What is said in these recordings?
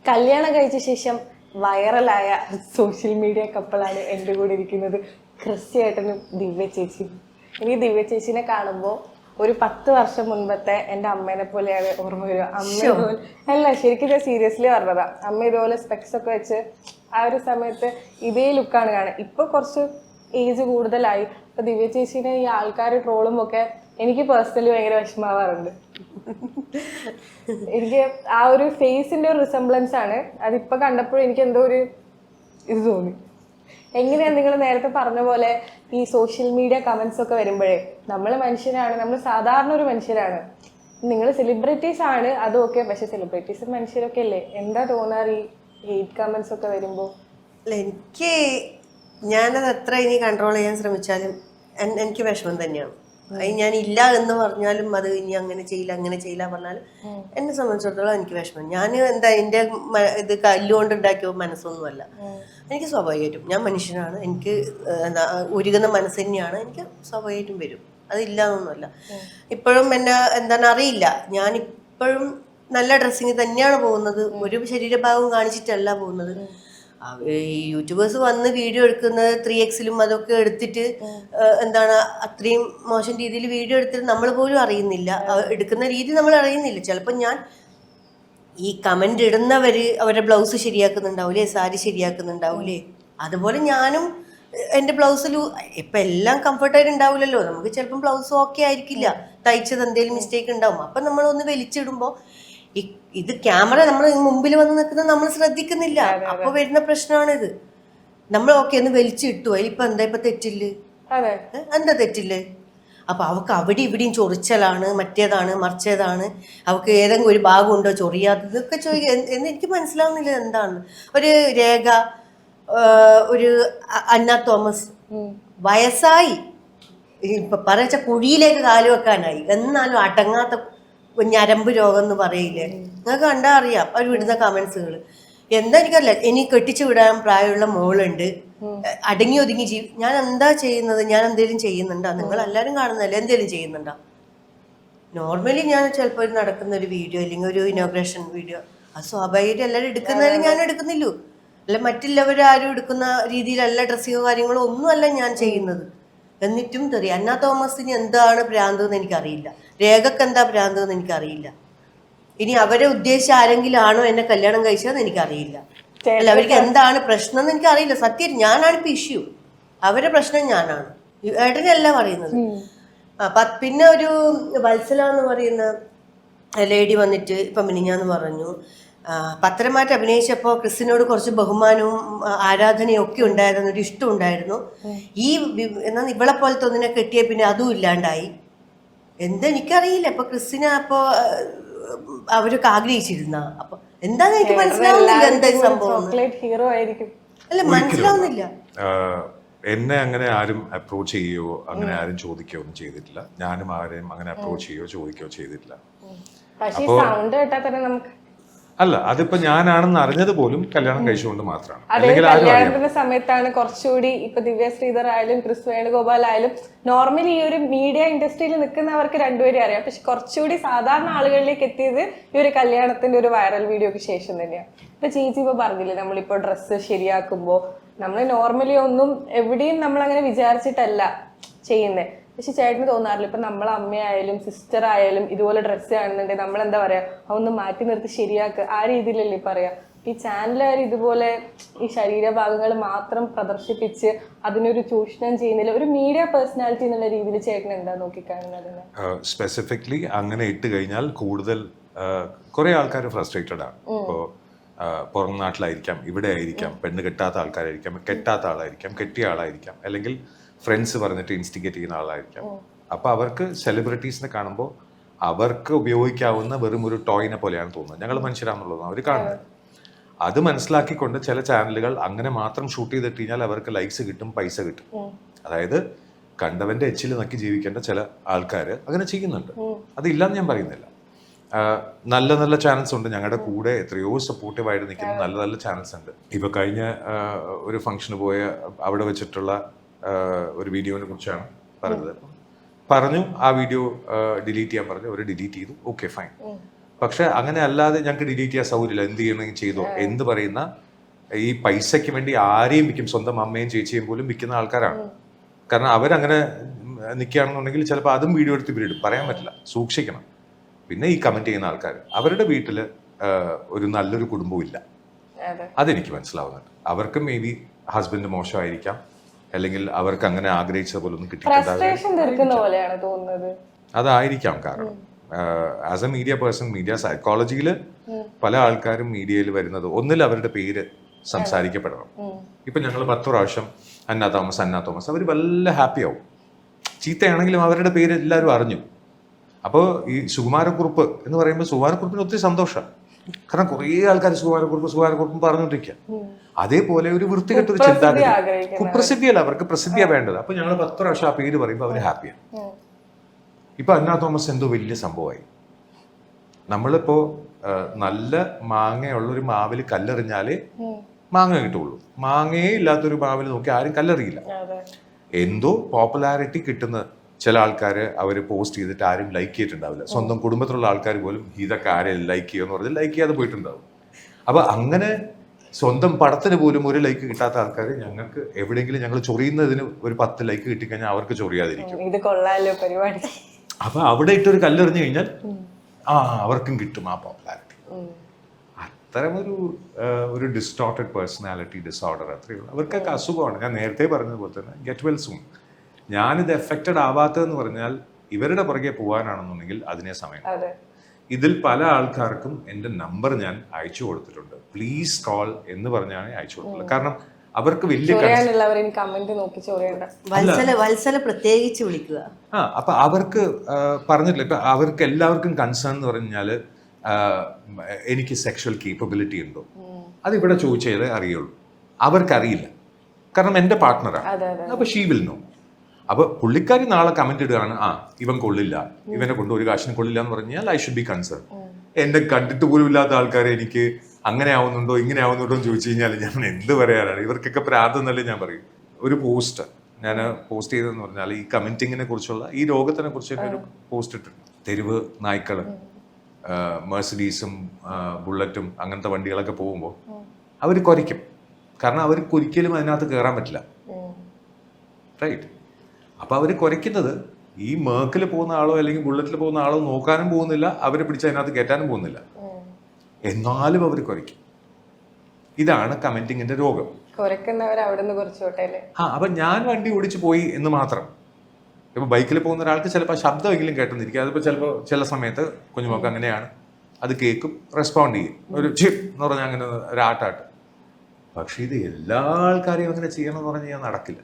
കല്യാണം കഴിച്ച ശേഷം വൈറലായ സോഷ്യൽ മീഡിയ കപ്പിളാണ് എൻ്റെ കൂടെ ഇരിക്കുന്നത്. ക്രിസ്റ്റി ഏട്ടനും ദിവ്യ ചേച്ചിയും. എനിക്ക് ദിവ്യ ചേച്ചിനെ കാണുമ്പോൾ ഒരു 10 വർഷം മുൻപത്തെ എൻ്റെ അമ്മേനെ പോലെയാണ് ഓർമ്മ വരിക. അമ്മ ഇതുപോലെ അല്ല, ശരിക്കും ഞാൻ സീരിയസ്ലി പറഞ്ഞതാ. അമ്മ ഇതുപോലെ സ്പെക്സ് ഒക്കെ വെച്ച് ആ ഒരു സമയത്ത് ഇതേ ലുക്കാണ് കാണുക. ഇപ്പൊ കുറച്ച് ഏജ് കൂടുതലായി. അപ്പൊ ദിവ്യ ചേച്ചീനെ ഈ ആൾക്കാർ ട്രോളും ഒക്കെ എനിക്ക് പേഴ്സണലി ഭയങ്കര വിഷമാവാറുണ്ട്. എനിക്ക് ആ ഒരു ഫേസിന്റെ ഒരു റിസംബ്ലൻസ് ആണ് അതിപ്പോ കണ്ടപ്പോൾ എനിക്ക് എന്തോ ഒരു ഇത് തോന്നി. എങ്ങനെയാ നിങ്ങൾ നേരത്തെ പറഞ്ഞ പോലെ ഈ സോഷ്യൽ മീഡിയ കമന്റ്സ് ഒക്കെ വരുമ്പോഴേ നമ്മൾ മനുഷ്യരാണ്, നമ്മൾ സാധാരണ ഒരു മനുഷ്യരാണ്. നിങ്ങൾ സെലിബ്രിറ്റീസ് ആണ് അതും ഒക്കെ, പക്ഷെ സെലിബ്രിറ്റീസ് മനുഷ്യരൊക്കെ അല്ലേ? എന്താ തോന്നാറ് ഈ ഹെയ്റ്റ് കമന്റ്സ് ഒക്കെ വരുമ്പോൾ? എനിക്ക് ഞാനത് എത്ര ഇനി കൺട്രോൾ ചെയ്യാൻ ശ്രമിച്ചാലും എനിക്ക് വിഷമം തന്നെയാണ്. ഞാൻ ഇല്ല എന്ന് പറഞ്ഞാലും അത് ഇനി അങ്ങനെ ചെയ്യില്ല പറഞ്ഞാലും എന്നെ സംബന്ധിച്ചിടത്തോളം എനിക്ക് വിഷമം. ഞാൻ എന്താ എൻ്റെ ഇത് കല്ലുകൊണ്ട് ഉണ്ടാക്കിയ മനസ്സൊന്നുമല്ല. എനിക്ക് സ്വാഭാവികമായിട്ടും ഞാൻ മനുഷ്യനാണ്, എനിക്ക് എന്താ ഉരുകുന്ന മനസ്സ് തന്നെയാണ്, എനിക്ക് സ്വാഭാവികമായിട്ടും വരും. അതില്ല എന്നൊന്നുമല്ല. ഇപ്പോഴും എന്നെ എന്താണ് അറിയില്ല, ഞാൻ ഇപ്പോഴും നല്ല ഡ്രസ്സിങ് തന്നെയാണ് പോകുന്നത്. ഒരു ശരീരഭാഗം കാണിച്ചിട്ടല്ല പോകുന്നത്. ഈ യൂട്യൂബേഴ്സ് വന്ന് വീഡിയോ എടുക്കുന്നത് 3x അതൊക്കെ എടുത്തിട്ട് എന്താണ് അത്രയും മോശം രീതിയിൽ വീഡിയോ എടുത്തിട്ട് നമ്മൾ പോലും അറിയുന്നില്ല, എടുക്കുന്ന രീതി നമ്മൾ അറിയുന്നില്ല. ചിലപ്പോൾ ഞാൻ ഈ കമന്റ് ഇടുന്നവര് അവരുടെ ബ്ലൗസ് ശരിയാക്കുന്നുണ്ടാവൂലേ, സാരി ശരിയാക്കുന്നുണ്ടാവൂലേ, അതുപോലെ ഞാനും എൻ്റെ ബ്ലൗസിൽ ഇപ്പം എല്ലാം കംഫർട്ടായിട്ട് ഉണ്ടാവില്ലല്ലോ. നമുക്ക് ചിലപ്പം ബ്ലൗസ് ഓക്കെ ആയിരിക്കില്ല, തയ്ച്ചത് എന്തെങ്കിലും മിസ്റ്റേക്ക് ഉണ്ടാവും. അപ്പം നമ്മളൊന്ന് വലിച്ചിടുമ്പോൾ ഇത് ക്യാമറ നമ്മൾ മുമ്പിൽ വന്ന് നിൽക്കുന്നത് നമ്മൾ ശ്രദ്ധിക്കുന്നില്ല. അപ്പൊ വരുന്ന പ്രശ്നമാണിത്. നമ്മൾ ഓക്കെ ഒന്ന് വലിച്ചിട്ടു, അതിലിപ്പോ എന്താ ഇപ്പൊ തെറ്റില്ലേ? എന്താ തെറ്റില്ലേ? അപ്പൊ അവക്ക് അവിടെ ഇവിടെയും ചൊറിച്ചലാണ്, മറ്റേതാണ് മറിച്ചതാണ്, അവക്ക് ഏതെങ്കിലും ഒരു ഭാഗം ഉണ്ടോ ചൊറിയാത്തത്, ഇതൊക്കെ ചോദിക്കുക. എന്ന് എനിക്ക് മനസ്സിലാവുന്നില്ല എന്താണ്. ഒരു രേഖ, ഒരു അന്ന തോമസ് വയസ്സായി, ഇപ്പൊ പറയാ കുഴിയിലേക്ക് കാല് വെക്കാനായി, എന്നാലും അടങ്ങാത്ത ഞരമ്പ് രോഗം എന്ന് പറയില്ലേ, നിങ്ങൾക്ക് കണ്ടാ അറിയാം അവർ വിടുന്ന കമന്റ്സുകൾ. എന്താ എനിക്കല്ല, ഇനി കെട്ടിച്ചു വിടാൻ പ്രായമുള്ള മോളുണ്ട്, അടങ്ങി ഒതുങ്ങി ഞാൻ എന്താ ചെയ്യുന്നത്? ഞാൻ എന്തേലും ചെയ്യുന്നുണ്ടോ? നിങ്ങൾ എല്ലാവരും കാണുന്നല്ലേ, എന്തേലും ചെയ്യുന്നുണ്ടോ? നോർമലി ഞാൻ ചിലപ്പോൾ നടക്കുന്ന ഒരു വീഡിയോ അല്ലെങ്കിൽ ഒരു ഇനോഗ്രേഷൻ വീഡിയോ, അത് സ്വാഭാവികമായിട്ട് എല്ലാവരും എടുക്കുന്നതിൽ ഞാൻ എടുക്കുന്നില്ലൂ. അല്ല മറ്റുള്ളവരാരും എടുക്കുന്ന രീതിയിലല്ല ഡ്രസ്സിങ്ങോ കാര്യങ്ങളോ ഒന്നുമല്ല ഞാൻ ചെയ്യുന്നത്. എന്നിട്ടും തെറിയ. അന്ന തോമസിന് എന്താണ് ഭ്രാന്ത് എന്ന് എനിക്കറിയില്ല, രേഖക്ക് എന്താ ഭ്രാന്ത് എന്ന് എനിക്കറിയില്ല. ഇനി അവരെ ഉദ്ദേശിച്ച ആരെങ്കിലും ആണോ എന്നെ കല്യാണം കഴിച്ചതെന്ന് എനിക്കറിയില്ല. അല്ല അവർക്ക് എന്താണ് പ്രശ്നം എന്ന് എനിക്കറിയില്ല. സത്യം ഞാനാണ് ഇപ്പൊ ഇഷ്യൂ, അവരുടെ പ്രശ്നം ഞാനാണ്, ഏട്ടനല്ല പറയുന്നത്. പിന്നെ ഒരു വത്സല എന്ന് പറയുന്ന ലേഡി വന്നിട്ട് ഇപ്പം മിനിഞ്ഞാന്ന് പറഞ്ഞു, പത്രമായിട്ട് അഭിനയിച്ചപ്പോൾ ക്രിസ്റ്റിനോട് കുറച്ച് ബഹുമാനവും ആരാധനയും ഒക്കെ ഉണ്ടായിരുന്നു, ഒരു ഇഷ്ടം ഉണ്ടായിരുന്നു. ഈ എന്നാൽ ഇവളെ പോലത്തെ ഒന്നിനെ കെട്ടിയ പിന്നെ അതും ഇല്ലാണ്ടായി. എന്തെനിക്കറിയില്ല. ഇപ്പൊ ക്രിസ്റ്റിനെ അപ്പോ അവരൊക്കെ ആഗ്രഹിച്ചിരുന്ന അപ്പൊ എന്താന്ന് എനിക്ക് മനസ്സിലാവുന്നില്ല. എന്താ സംഭവം അല്ല മനസ്സിലാവുന്നില്ല. എന്നെ അങ്ങനെ ആരും അപ്രോച്ച് ചെയ്യുകയോ അങ്ങനെ ആരും ചോദിക്കുകയോ ഒന്നും ചെയ്തിട്ടില്ല. ഞാനും ആരെയും അങ്ങനെ അപ്രോച്ച് ചെയ്യുകയോ ചോദിക്കുകയോ ചെയ്തിട്ടില്ല. അല്ല, അതിപ്പോ ഞാനാണെന്ന് അറിഞ്ഞത് പോലും കല്യാണം കഴിച്ചുകൊണ്ട് മാത്രമാണ്. കല്യാണത്തിന്റെ സമയത്താണ് കുറച്ചുകൂടി ഇപ്പൊ ദിവ്യ ശ്രീധർ ആയാലും ക്രിസ് വേണുഗോപാൽ ആയാലും നോർമലി ഈ ഒരു മീഡിയ ഇൻഡസ്ട്രിയിൽ നിൽക്കുന്നവർക്ക് രണ്ടുപേരും അറിയാം. പക്ഷെ കുറച്ചുകൂടി സാധാരണ ആളുകളിലേക്ക് എത്തിയത് ഈ ഒരു കല്യാണത്തിന്റെ ഒരു വൈറൽ വീഡിയോക്ക് ശേഷം തന്നെയാണ്. ഇപ്പൊ ചേച്ചി ഇപ്പൊ പറഞ്ഞില്ലേ, നമ്മളിപ്പോ ഡ്രസ്സ് ശരിയാക്കുമ്പോ നമ്മൾ നോർമലി ഒന്നും എവിടെയും നമ്മൾ അങ്ങനെ വിചാരിച്ചിട്ടല്ല ചെയ്യുന്നത്. പക്ഷെ ചേട്ടന് തോന്നാറില്ല, ഇപ്പൊ നമ്മളെ അമ്മയായാലും സിസ്റ്റർ ആയാലും ഇതുപോലെ ഡ്രസ്സ് കാണുന്നുണ്ടെങ്കിൽ നമ്മൾ എന്താ പറയാ, അതൊന്ന് മാറ്റി നിർത്തി ശരിയാക്കുക, ആ രീതിയിലല്ലേ പറയാ. ഈ ചാനലുകാർ ഇതുപോലെ ഈ ശരീരഭാഗങ്ങൾ മാത്രം പ്രദർശിപ്പിച്ച് അതിനൊരു ചൂഷണം ചെയ്യുന്നില്ല. ഒരു മീഡിയ പേഴ്സണാലിറ്റി എന്നുള്ള രീതിയിൽ ചേട്ടൻ എന്താ നോക്കിക്കാണുന്നത്? സ്പെസിഫിക്കലി അങ്ങനെ ഇട്ട് കഴിഞ്ഞാൽ കൂടുതൽ കുറെ ആൾക്കാർ ഫ്രസ്ട്രേറ്റഡ് ആണ്. ഇപ്പോൾ പുറം നാട്ടിലായിരിക്കാം, ഇവിടെ ആയിരിക്കാം, പെണ്ണ് കെട്ടാത്ത ആൾക്കാരായിരിക്കാം, കെട്ടാത്ത ആളായിരിക്കാം, കെട്ടിയ ആളായിരിക്കാം, അല്ലെങ്കിൽ ഫ്രണ്ട്സ് പറഞ്ഞിട്ട് ഇൻസ്റ്റിഗേറ്റ് ചെയ്യുന്ന ആളായിരിക്കാം. അപ്പൊ അവർക്ക് സെലിബ്രിറ്റീസിനെ കാണുമ്പോൾ അവർക്ക് ഉപയോഗിക്കാവുന്ന വെറും ഒരു ടോയിനെ പോലെയാണ് തോന്നുന്നത്. ഞങ്ങൾ മനുഷ്യരാണെന്നുള്ളതാണ് അവർ കാണുന്നത്. അത് മനസ്സിലാക്കിക്കൊണ്ട് ചില ചാനലുകൾ അങ്ങനെ മാത്രം ഷൂട്ട് ചെയ്തിട്ട് കഴിഞ്ഞാൽ അവർക്ക് ലൈക്സ് കിട്ടും, പൈസ കിട്ടും. അതായത് കണ്ടവന്റെ എച്ചിൽ നക്കി ജീവിക്കേണ്ട ചില ആൾക്കാർ അങ്ങനെ ചെയ്യുന്നുണ്ട്. അതില്ലാന്ന് ഞാൻ പറയുന്നില്ല. നല്ല നല്ല ചാനൽസ് ഉണ്ട്, ഞങ്ങളുടെ കൂടെ എത്രയോ സപ്പോർട്ടീവായിട്ട് നിൽക്കുന്ന നല്ല നല്ല ചാനൽസ് ഉണ്ട്. ഇപ്പൊ കഴിഞ്ഞ ഒരു ഫംഗ്ഷന് പോയ അവിടെ വെച്ചിട്ടുള്ള ഒരു വീഡിയോനെ കുറിച്ചാണ് പറഞ്ഞത്. പറഞ്ഞു ആ വീഡിയോ ഡിലീറ്റ് ചെയ്യാൻ പറഞ്ഞു, അവർ ഡിലീറ്റ് ചെയ്തു. Okay fine. പക്ഷെ അങ്ങനെ അല്ലാതെ ഞങ്ങൾക്ക് ഡിലീറ്റ് ചെയ്യാൻ സൗകര്യമില്ല, എന്ത് ചെയ്യണമെങ്കിൽ ചെയ്തോ എന്ന് പറയുന്ന ഈ പൈസയ്ക്ക് വേണ്ടി ആരെയും വിൽക്കും, സ്വന്തം അമ്മയും ചേച്ചിയും പോലും വിൽക്കുന്ന ആൾക്കാരാണ്. കാരണം അവരങ്ങനെ നിൽക്കുകയാണെന്നുണ്ടെങ്കിൽ ചിലപ്പോൾ അതും വീഡിയോ എടുത്ത് ഇവരിടും, പറയാൻ പറ്റില്ല, സൂക്ഷിക്കണം. പിന്നെ ഈ കമന്റ് ചെയ്യുന്ന ആൾക്കാർ അവരുടെ വീട്ടിൽ ഒരു നല്ലൊരു കുടുംബവും ഇല്ല, അതെനിക്ക് മനസ്സിലാവുന്നുണ്ട്. അവർക്ക് മേ ബി ഹസ്ബൻഡ് മോശമായിരിക്കാം, അല്ലെങ്കിൽ അവർക്ക് അങ്ങനെ ആഗ്രഹിച്ചത് പോലെ ഒന്നും കിട്ടിയിട്ടുണ്ടാവില്ല, അതായിരിക്കാം കാരണം. As A media person, media സൈക്കോളജിയിൽ പല ആൾക്കാരും മീഡിയയിൽ വരുന്നത് ഒന്നിൽ അവരുടെ പേര് സംസാരിക്കപ്പെടണം. ഇപ്പൊ ഞങ്ങൾ 10 പ്രാവശ്യം അന്ന തോമസ് അവർ വല്ല ഹാപ്പി ആവും. ചീത്തയാണെങ്കിലും അവരുടെ പേര് എല്ലാവരും അറിഞ്ഞു. അപ്പോൾ ഈ സുകുമാരക്കുറുപ്പ് എന്ന് പറയുമ്പോൾ സുകുമാരക്കുറുപ്പിന് ഒത്തിരി സന്തോഷമാണ്, കാരണം കുറേ ആൾക്കാർ സുകുമാരക്കുറുപ്പ് പറഞ്ഞുകൊണ്ടിരിക്കുക. അതേപോലെ ഒരു വൃത്തികെട്ടൊരു ചിന്താഗതി, കുപ്രസിദ്ധിയല്ല, അവർക്ക് പ്രസിദ്ധിയാണ് വേണ്ടത്. അപ്പൊ ഞങ്ങൾ 10 പ്രാവശ്യം ആ പേര് പറയുമ്പോൾ അവർ ഹാപ്പിയാണ്. ഇപ്പൊ അന്ന തോമസ് എന്തോ വലിയ സംഭവമായി. നമ്മളിപ്പോ നല്ല മാങ്ങയുള്ളൊരു മാവിൽ കല്ലെറിഞ്ഞാലേ മാങ്ങ കിട്ടുള്ളൂ, മാങ്ങയെ ഇല്ലാത്തൊരു മാവിൽ നോക്കി ആരും കല്ലെറിയില്ല. എന്തോ പോപ്പുലാരിറ്റി കിട്ടുന്ന ചില ആൾക്കാർ അവർ പോസ്റ്റ് ചെയ്തിട്ട് ആരും ലൈക്ക് ചെയ്തിട്ടുണ്ടാവില്ല. സ്വന്തം കുടുംബത്തിലുള്ള ആൾക്കാർ പോലും ഇതൊക്കെ ആരെയും ലൈക്ക് ചെയ്യുമെന്ന് പറഞ്ഞാൽ ലൈക്ക് ചെയ്യാതെ പോയിട്ടുണ്ടാവും. അപ്പൊ അങ്ങനെ സ്വന്തം പടത്തിന് പോലും ഒരു ലൈക്ക് കിട്ടാത്ത ആൾക്കാർ ഞങ്ങൾക്ക് എവിടെയെങ്കിലും ഞങ്ങൾ ചൊറിയുന്നതിന് ഒരു 10 ലൈക്ക് കിട്ടിക്കഴിഞ്ഞാൽ അവർക്ക് ചൊറിയാതിരിക്കും. ഇത് കൊള്ളാലോ പരിപാടി. അപ്പൊ അവിടെ ഇട്ടൊരു കല്ലെറിഞ്ഞു കഴിഞ്ഞാൽ അവർക്കും കിട്ടും ആ പോപ്പുലാരിറ്റി. അത്തരമൊരു ഒരു ഡിസ്റ്റോർട്ടഡ് പേഴ്സണാലിറ്റി ഡിസോർഡർ അത്രയേ ഉള്ളൂ. അവർക്കൊക്കെ അസുഖമാണ്. ഞാൻ നേരത്തെ പറഞ്ഞതുപോലെ തന്നെ ഗെറ്റ് വെൽ സൂൺ. ഞാനിത് എഫക്റ്റഡ് ആവാത്തതെന്ന് പറഞ്ഞാൽ ഇവരുടെ പുറകെ പോകാനാണെന്നുണ്ടെങ്കിൽ അതിനെ സമയം. ഇതിൽ പല ആൾക്കാർക്കും എൻ്റെ നമ്പർ ഞാൻ അയച്ചു കൊടുത്തിട്ടുണ്ട്, പ്ലീസ് കോൾ എന്ന് പറഞ്ഞാണ് അയച്ചു കൊടുത്തിട്ടുള്ളത്. കാരണം അവർക്ക് വലിയ വത്സല പ്രത്യേകിച്ച് വിളിക്കുക. അപ്പൊ അവർക്ക് പറഞ്ഞിട്ടില്ല, ഇപ്പൊ അവർക്ക് എല്ലാവർക്കും കൺസേൺ എന്ന് പറഞ്ഞാല് എനിക്ക് സെക്ഷൽ കേപ്പബിലിറ്റി ഉണ്ടോ, അതിവിടെ ചോദിച്ചതേ അറിയുള്ളൂ. അവർക്കറിയില്ല, കാരണം എൻ്റെ പാർട്ട്ണറാണ്. അപ്പൊ ഷീ വിൽ നോ. അപ്പൊ പുള്ളിക്കാരി നാളെ കമന്റ് ഇടുകയാണ്, ഇവൻ കൊള്ളില്ല, ഇവനെ കൊണ്ട് ഒരു കാശിനും കൊള്ളില്ല എന്ന് പറഞ്ഞാൽ ഐ ഷുഡ് ബി കൺസേൺ. എന്നെ കണ്ടിട്ട് പോലും ഇല്ലാത്ത ആൾക്കാരെ എനിക്ക് അങ്ങനെ ആവുന്നുണ്ടോ ഇങ്ങനെ ആവുന്നുണ്ടോ എന്ന് ചോദിച്ചു കഴിഞ്ഞാൽ ഞാൻ എന്ത് പറയാനാണ്? ഇവർക്കൊക്കെ പ്രാന്തെന്നല്ലേ ഞാൻ പറയും. ഒരു പോസ്റ്റ് ഞാൻ പോസ്റ്റ് ചെയ്തതെന്ന് പറഞ്ഞാൽ ഈ കമന്റിങ്ങിനെ കുറിച്ചുള്ള, ഈ രോഗത്തിനെ കുറിച്ച് ഒരു പോസ്റ്റ് ഇട്ടിട്ടുണ്ട്. തെരുവ് നായ്ക്കള്, മെഴ്സിഡീസും ബുള്ളറ്റും അങ്ങനത്തെ വണ്ടികളൊക്കെ പോകുമ്പോൾ അവർ കുരയ്ക്കും. കാരണം അവർക്ക് ഒരിക്കലും അതിനകത്ത് കയറാൻ പറ്റില്ല, റൈറ്റ്? അപ്പൊ അവർ കുരയ്ക്കുന്നത് ഈ മേക്കിൽ പോകുന്ന ആളോ അല്ലെങ്കിൽ ബുള്ളറ്റിൽ പോകുന്ന ആളോ നോക്കാനും പോകുന്നില്ല, അവരെ പിടിച്ച് അതിനകത്ത് കയറ്റാനും പോകുന്നില്ല, എന്നാലും അവർ കുരയ്ക്കും. ഇതാണ് കമന്റിങ്ങിന്റെ രോഗം. അപ്പൊ ഞാൻ വണ്ടി ഓടിച്ചു പോയി എന്ന് മാത്രം. ഇപ്പൊ ബൈക്കിൽ പോകുന്ന ഒരാൾക്ക് ചിലപ്പോൾ ശബ്ദമെങ്കിലും കേട്ടെന്നിരിക്കും. അതിപ്പോ ചിലപ്പോൾ ചില സമയത്ത് കുഞ്ഞുമൊക്കെ അങ്ങനെയാണ്, അത് കേൾക്കും, റെസ്പോണ്ട് ചെയ്യും, ഒരു ചിപ്പ് എന്ന് പറഞ്ഞാൽ അങ്ങനെ ഒരു ആട്ടാട്ട്. പക്ഷെ ഇത് എല്ലാ ആൾക്കാരെയും അങ്ങനെ ചെയ്യണമെന്ന് പറഞ്ഞു കഴിഞ്ഞാൽ നടക്കില്ല.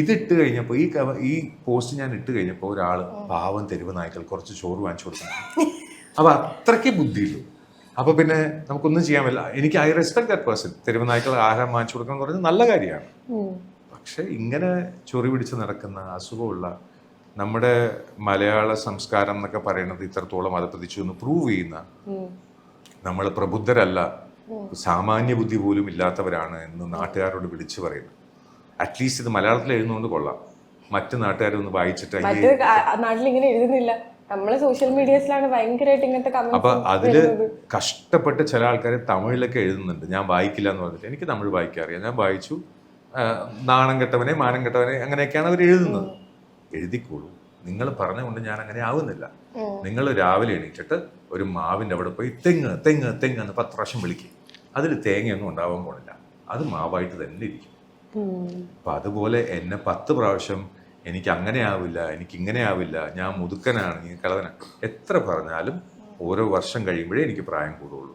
ഇതിട്ട് കഴിഞ്ഞപ്പോൾ ഈ പോസ്റ്റ് ഞാൻ ഇട്ട് കഴിഞ്ഞപ്പോൾ ഒരാള് പാവം തെരുവ് നായ്ക്കൾ കുറച്ച് ചോറ് വാങ്ങിച്ചു കൊടുക്കണം. അപ്പൊ അത്രയ്ക്ക് ബുദ്ധിയുള്ളൂ. അപ്പൊ പിന്നെ നമുക്കൊന്നും ചെയ്യാൻ പറ്റില്ല. എനിക്ക് ഐ റെസ്പെക്ട് ദാറ്റ് പേഴ്സൺ. തെരുവ് നായ്ക്കൾ ആഹാരം വാങ്ങിച്ചു കൊടുക്കണം എന്ന് പറഞ്ഞാൽ നല്ല കാര്യമാണ്. പക്ഷെ ഇങ്ങനെ ചൊറി പിടിച്ച് നടക്കുന്ന അസുഖമുള്ള നമ്മുടെ മലയാള സംസ്കാരം എന്നൊക്കെ പറയുന്നത് ഇത്രത്തോളം അതപ്പതിച്ചു എന്ന് പ്രൂവ് ചെയ്യുന്ന, നമ്മൾ പ്രബുദ്ധരല്ല, സാമാന്യ ബുദ്ധി പോലും ഇല്ലാത്തവരാണ് എന്ന് നാട്ടുകാരോട് വിളിച്ചു പറയുന്നത്. അറ്റ്ലീസ്റ്റ് ഇത് മലയാളത്തിൽ എഴുതുന്നതുകൊണ്ട് കൊള്ളാം, മറ്റു നാട്ടുകാരൊന്ന് വായിച്ചിട്ട് നാട്ടിലിങ്ങനെ എഴുതുന്നില്ല. നമ്മള് സോഷ്യൽ മീഡിയസിലാണ് ഭയങ്കരമായിട്ട് ഇങ്ങനത്തെ. അപ്പൊ അതില് കഷ്ടപ്പെട്ട് ചില ആൾക്കാർ തമിഴിലൊക്കെ എഴുതുന്നുണ്ട്, ഞാൻ വായിക്കില്ല എന്ന് പറഞ്ഞിട്ട്. എനിക്ക് തമിഴ് വായിക്കാൻ അറിയാം, ഞാൻ വായിച്ചു. നാണം കെട്ടവനെ മാനം കെട്ടവനെ അങ്ങനെയൊക്കെയാണ് അവർ എഴുതുന്നത്. എഴുതിക്കോളൂ, നിങ്ങൾ പറഞ്ഞുകൊണ്ട് ഞാൻ അങ്ങനെ ആവുന്നില്ല. നിങ്ങൾ രാവിലെ എണീറ്റിട്ട് ഒരു മാവിന്റെ അവിടെ പോയി തെങ്ങ് തെങ്ങ് തെങ്ങ് എന്ന് 10 പ്രാവശ്യം വിളിക്കും. അതിൽ തേങ്ങയൊന്നും ഉണ്ടാവാൻ പോണില്ല, അത് മാവായിട്ട് തന്നെ ഇരിക്കും. അപ്പൊ അതുപോലെ എന്നെ 10 പ്രാവശ്യം എനിക്ക് അങ്ങനെ ആവില്ല, എനിക്ക് ഇങ്ങനെ ആവില്ല, ഞാൻ മുതുക്കനാണ്, ഈ കളവനാണ് എത്ര പറഞ്ഞാലും ഓരോ വർഷം കഴിയുമ്പോഴേ എനിക്ക് പ്രായം കൂടുള്ളൂ.